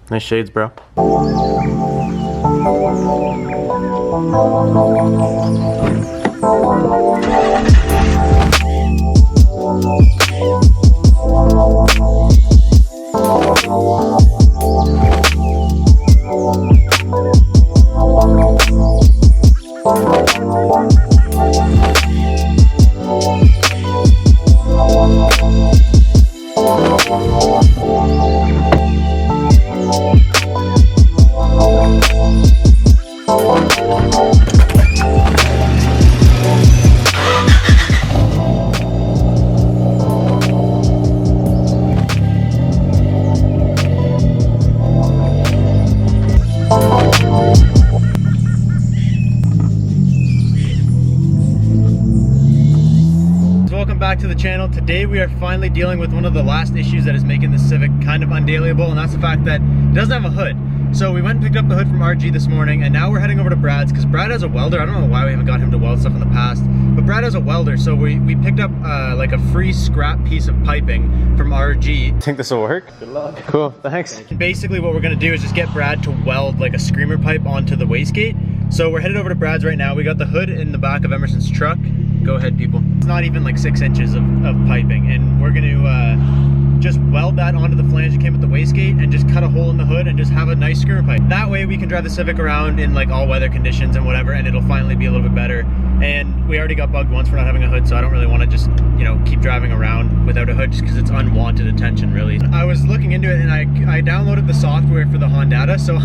Nice shades, bro. Back to the channel. Today we are finally dealing with one of the last issues that is making the Civic kind of undaliable, and that's the fact that it doesn't have a hood. So we went and picked up the hood from RG this morning, and now we're heading over to Brad's because Brad has a welder. I don't know why we haven't got him to weld stuff in the past, but Brad has a welder, so we picked up like a free scrap piece of piping from RG. Think this will work? Good luck. Cool, thanks. And basically what we're gonna do is just get Brad to weld like a screamer pipe onto the wastegate. So we're headed over to Brad's right now. We got the hood in the back of Emerson's truck. Go ahead, people. It's not even like 6 inches of piping, and we're gonna just weld that onto the flange that came with the wastegate and just cut a hole in the hood and just have a nice screamer pipe. That way we can drive the Civic around in like all weather conditions and whatever, and it'll finally be a little bit better. And we already got bugged once for not having a hood, so I don't really want to just, you know, keep driving around without a hood just because it's unwanted attention, really. I was looking into it and I downloaded the software for the Honda, so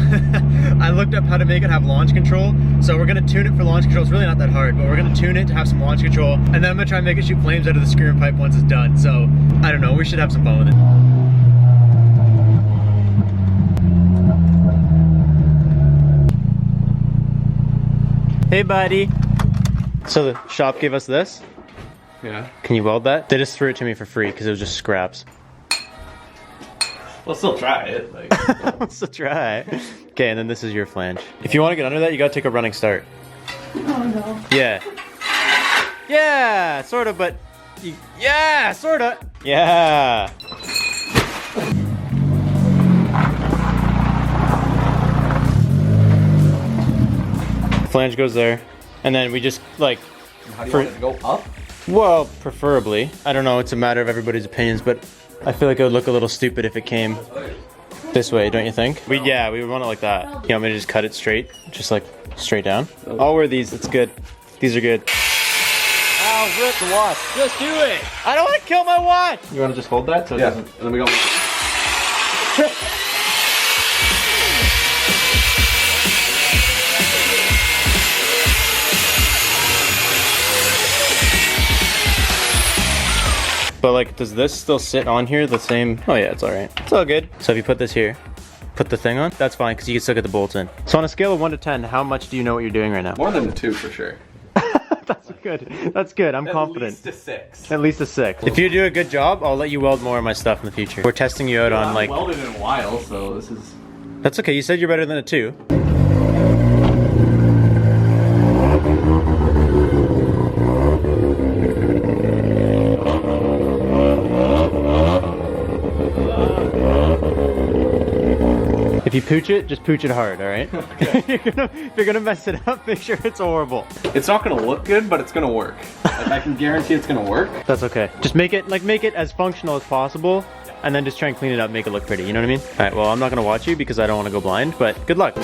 I looked up how to make it have launch control. So we're gonna tune it for launch control. It's really not that hard, but we're gonna tune it to have some launch control, and then I'm gonna try and make it shoot flames out of the screamer pipe once it's done. So I don't know, we should have some fun with it. Hey buddy. So the shop gave us this? Yeah. Can you weld that? They just threw it to me for free because it was just scraps. We'll still try it. Like. We'll still try it. Okay, and then this is your flange. If you want to get under that, you gotta take a running start. Oh no. Yeah. Yeah, sort of, but... yeah, sort of. Yeah. Flange goes there, and then we just like. How do you want it to go up? Well, preferably. I don't know. It's a matter of everybody's opinions, but I feel like it would look a little stupid if it came this way. Don't you think? We would want it like that. You want me to just cut it straight, just like straight down? I'll wear these. It's good. These are good. Ow, rip the watch. Just do it. I don't want to kill my watch. You want to just hold that so it doesn't? And then we go. But like, does this still sit on here the same? Oh yeah, it's all right. It's all good. So if you put this here, put the thing on, that's fine because you can still get the bolts in. So on a scale of 1 to 10, how much do you know what you're doing right now? More than a 2 for sure. That's good. That's good. I'm confident. At least a 6. At least a 6. If you do a good job, I'll let you weld more of my stuff in the future. We're testing you out on like... I haven't welded in a while, so this is... That's okay. You said you're better than a 2. If you pooch it, just pooch it hard, all right? Okay. If you're gonna mess it up, make sure it's horrible. It's not gonna look good, but it's gonna work. Like, I can guarantee it's gonna work. That's okay. Just make it as functional as possible, and then just try and clean it up, make it look pretty. You know what I mean? All right. Well, I'm not gonna watch you because I don't want to go blind, but good luck.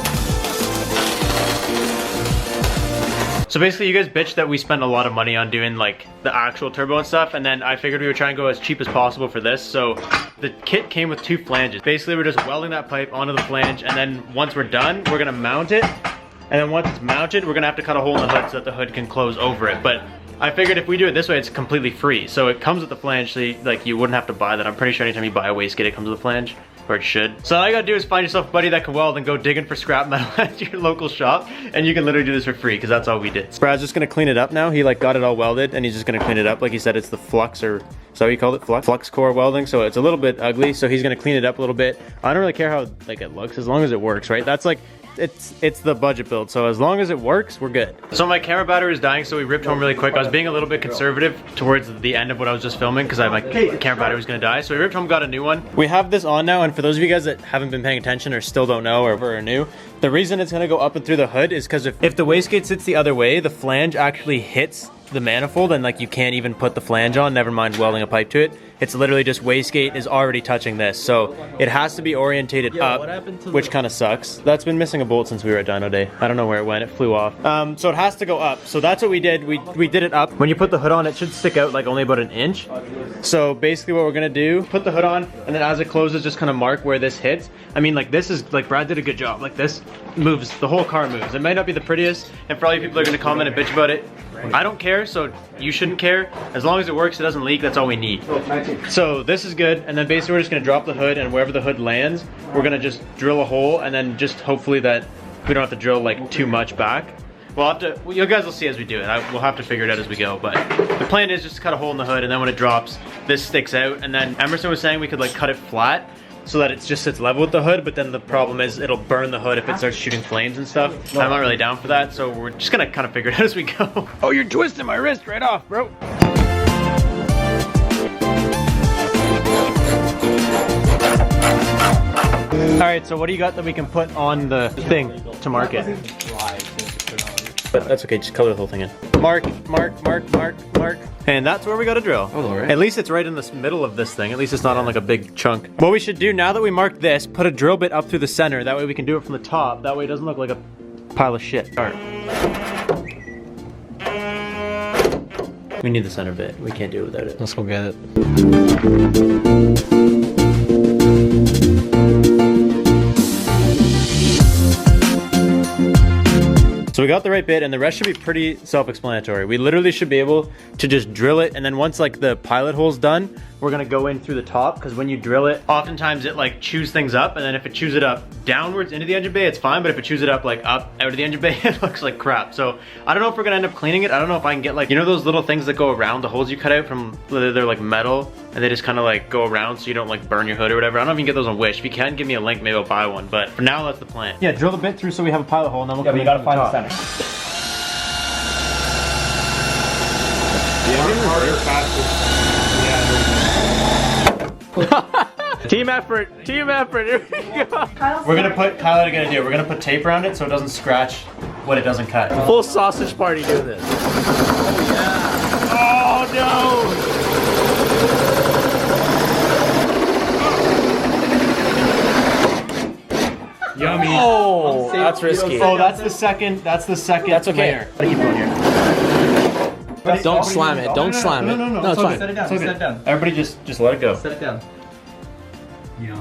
So basically you guys bitched that we spent a lot of money on doing like the actual turbo and stuff, and then I figured we would try and go as cheap as possible for this. So the kit came with 2 flanges. Basically we're just welding that pipe onto the flange, and then once we're done, we're gonna mount it. And then once it's mounted, we're gonna have to cut a hole in the hood so that the hood can close over it. But I figured if we do it this way, it's completely free. So it comes with the flange, so you wouldn't have to buy that. I'm pretty sure anytime you buy a wastegate, it comes with a flange. Or it should. So all you gotta do is find yourself a buddy that can weld and go digging for scrap metal at your local shop, and you can literally do this for free, because that's all we did. Brad's just gonna clean it up now. He like got it all welded, and he's just gonna clean it up. Like he said, it's the flux, or is that what you called it? Flux core welding. So it's a little bit ugly, so he's gonna clean it up a little bit. I don't really care how like it looks, as long as it works, right? That's like it's the budget build. So as long as it works, we're good. So my camera battery was dying, so we ripped home really quick. I was being a little bit conservative towards the end of what I was just filming because my camera battery was gonna die. So we ripped home, got a new one. We have this on now, and for those of you guys that haven't been paying attention or still don't know or are new, the reason it's gonna go up and through the hood is because if the wastegate sits the other way, the flange actually hits the manifold and like you can't even put the flange on, never mind welding a pipe to it. It's literally just wastegate is already touching this, so it has to be orientated up, which kind of sucks. That's been missing a bolt since we were at Dyno Day. I don't know where it went, it flew off. So it has to go up. So that's what we did. We did it up. When you put the hood on, it should stick out like only about an inch. So basically what we're gonna do, put the hood on, and then as it closes, just kind of mark where this hits. I mean, like this is, like Brad did a good job. Like this moves, the whole car moves. It might not be the prettiest, and probably people are gonna comment and bitch about it. I don't care, so you shouldn't care. As long as it works, it doesn't leak, that's all we need. So this is good, and then basically we're just gonna drop the hood, and wherever the hood lands, we're gonna just drill a hole, and then just hopefully that we don't have to drill like too much back. We'll have to, you guys will see as we do it. We'll have to figure it out as we go, but the plan is just to cut a hole in the hood, and then when it drops, this sticks out, and then Emerson was saying we could like cut it flat, so that it just sits level with the hood, but then the problem is it'll burn the hood if it starts shooting flames and stuff. I'm not really down for that, so we're just gonna kind of figure it out as we go. Oh, you're twisting my wrist right off, bro. All right, so what do you got that we can put on the thing to mark it? But that's okay, just color the whole thing in. Mark, mark, mark, mark, mark. And that's where we gotta drill. Oh, all right. At least it's right in the middle of this thing. At least it's not on like a big chunk. What we should do now that we marked this, put a drill bit up through the center. That way we can do it from the top. That way it doesn't look like a pile of shit. All right. We need the center bit. We can't do it without it. Let's go get it. So we got the right bit, and the rest should be pretty self-explanatory. We literally should be able to just drill it, and then once like the pilot hole's done, we're gonna go in through the top, because when you drill it, oftentimes it like chews things up, and then if it chews it up downwards into the engine bay, it's fine, but if it chews it up like up out of the engine bay, it looks like crap. So I don't know if we're gonna end up cleaning it. I don't know if I can get like, you know those little things that go around the holes you cut out from, they're like metal, and they just kind of like go around so you don't like burn your hood or whatever. I don't know if you can get those on Wish. If you can, give me a link, maybe I'll buy one, but for now, that's the plan. Yeah, drill the bit through so we have a pilot hole, and then we'll come in from the top. Center. Team effort, here we go. We're gonna put, Kyle and I are gonna do, we're gonna put tape around it so it doesn't scratch when it doesn't cut. Full sausage party do this. Oh yeah. Oh no. Yummy. Oh, that's risky. Oh, that's the second that's okay. Layer. Keep going here. Don't slam it. Don't slam it. No, it's fine. Set it down. Set it down. Everybody just let it go. Set it down.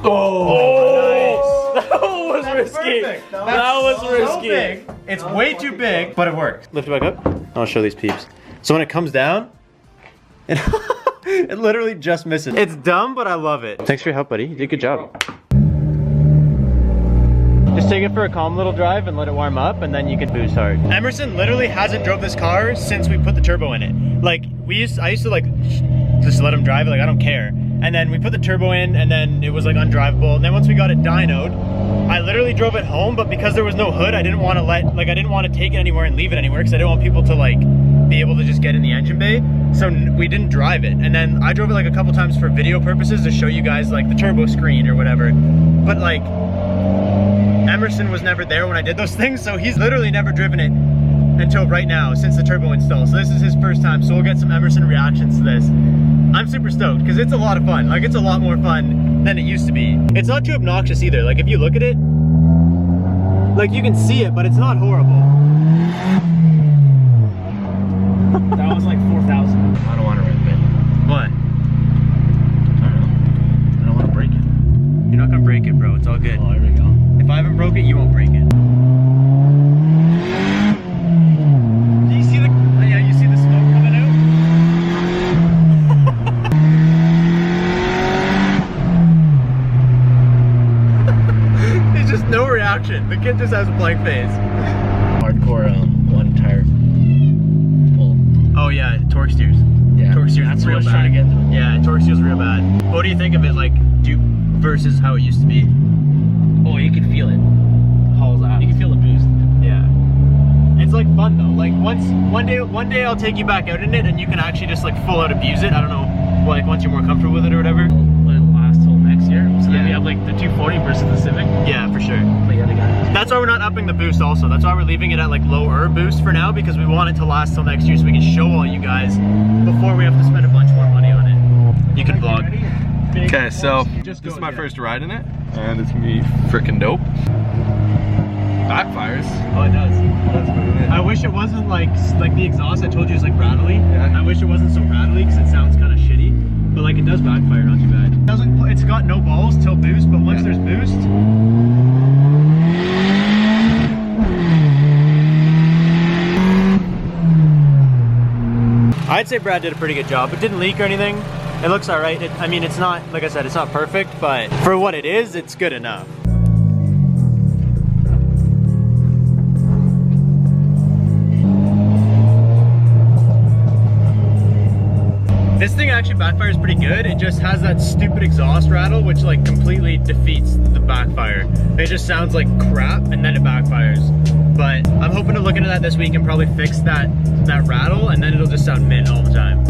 Oh, nice. That was risky. That was risky. Big. It's way too big, but it worked. Lift it back up. I'll show these peeps. So when it comes down, it literally just misses. It's dumb, but I love it. Thanks for your help, buddy. You did a good job. Just take it for a calm little drive and let it warm up, and then you can boost hard. Emerson literally hasn't drove this car since we put the turbo in it. Like I used to like just let him drive it, like I don't care. And then we put the turbo in, and then it was like undrivable. And then once we got it dynoed, I literally drove it home, but because there was no hood, I didn't want to take it anywhere and leave it anywhere, because I didn't want people to like be able to just get in the engine bay. So we didn't drive it. And then I drove it like a couple times for video purposes to show you guys like the turbo screen or whatever. But like Emerson was never there when I did those things, so he's literally never driven it until right now, since the turbo install. So this is his first time, so we'll get some Emerson reactions to this. I'm super stoked, because it's a lot of fun. Like, it's a lot more fun than it used to be. It's not too obnoxious either. Like, if you look at it, like, you can see it, but it's not horrible. That was like 4,000. I don't want to rip it. What? I don't know. I don't want to break it. You're not gonna break it, bro. It's all good. Oh, here we go. If I haven't broke it, you won't break it. Do you see the, yeah, you see the smoke coming out? There's just no reaction. The kid just has a blank face. Hardcore one tire pull. Oh yeah, torque steers. Yeah, torque steers. that's real what I was bad. trying to get to. Yeah, torque steers real bad. What do you think of it, like, versus how it used to be? Oh, you can feel it. Hauls out. You can feel the one day I'll take you back out in it and you can actually just like full out abuse it. I don't know, like once you're more comfortable with it or whatever. Let it last till next year. So then we have like the 240 versus the Civic. Yeah, for sure. But yeah, That's why we're not upping the boost also. That's why we're leaving it at like lower boost for now, because we want it to last till next year so we can show all you guys before we have to spend a bunch more money on it. You can vlog. Okay, so this is my first ride in it, and it's gonna be freaking dope. Backfires. Oh, it does. That's what it is. I wish it wasn't like the exhaust I told you is like rattly. Yeah. I wish it wasn't so rattly because it sounds kind of shitty. But like it does backfire not too bad. It's got no balls till boost, but once there's boost. I'd say Brad did a pretty good job. It didn't leak or anything. It looks all right. I mean, it's not, like I said, it's not perfect, but for what it is, it's good enough. This thing actually backfires pretty good. It just has that stupid exhaust rattle, which like completely defeats the backfire. It just sounds like crap and then it backfires. But I'm hoping to look into that this week and probably fix that rattle, and then it'll just sound mint all the time.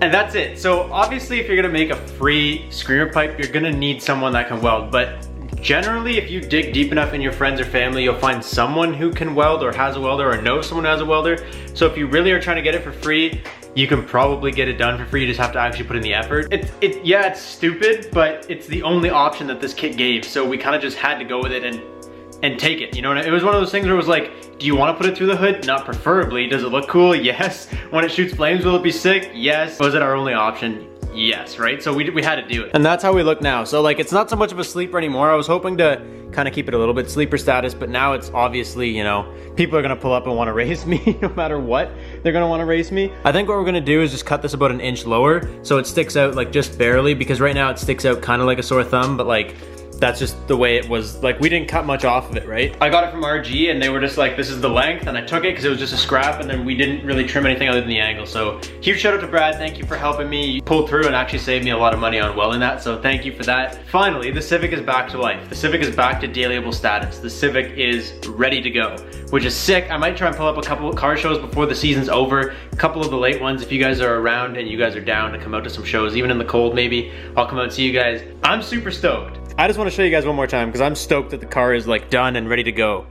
And that's it. So obviously if you're gonna make a free screamer pipe, you're gonna need someone that can weld. But generally, if you dig deep enough in your friends or family, you'll find someone who can weld or has a welder or knows someone who has a welder. So if you really are trying to get it for free, you can probably get it done for free. You just have to actually put in the effort. Yeah, it's stupid, but it's the only option that this kit gave. So we kind of just had to go with it and take it. You know, it was one of those things where it was like, do you want to put it through the hood? Not preferably. Does it look cool? Yes. When it shoots flames, will it be sick? Yes. Was it our only option? Yes, right? So we had to do it. And that's how we look now. So like, it's not so much of a sleeper anymore. I was hoping to kind of keep it a little bit sleeper status, but now it's obviously, you know, people are gonna pull up and want to race me no matter what. They're gonna want to race me. I think what we're gonna do is just cut this about an inch lower so it sticks out like just barely, because right now it sticks out kind of like a sore thumb, but like, that's just the way it was. Like, we didn't cut much off of it, right? I got it from RG and they were just like, this is the length, and I took it because it was just a scrap, and then we didn't really trim anything other than the angle. So huge shout out to Brad. Thank you for helping me. You pulled through and actually saved me a lot of money on welding that, so thank you for that. Finally, the Civic is back to life. The Civic is back to dailyable status. The Civic is ready to go, which is sick. I might try and pull up a couple of car shows before the season's over. A couple of the late ones, if you guys are around and you guys are down to come out to some shows, even in the cold maybe, I'll come out and see you guys. I'm super stoked. I just want to show you guys one more time because I'm stoked that the car is like done and ready to go.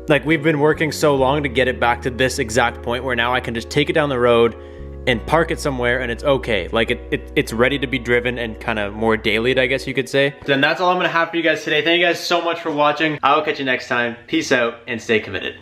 Like, we've been working so long to get it back to this exact point where now I can just take it down the road and park it somewhere and it's okay. Like it's ready to be driven and kind of more dailied, I guess you could say. Then that's all I'm gonna have for you guys today. Thank you guys so much for watching. I'll catch you next time. Peace out and stay committed.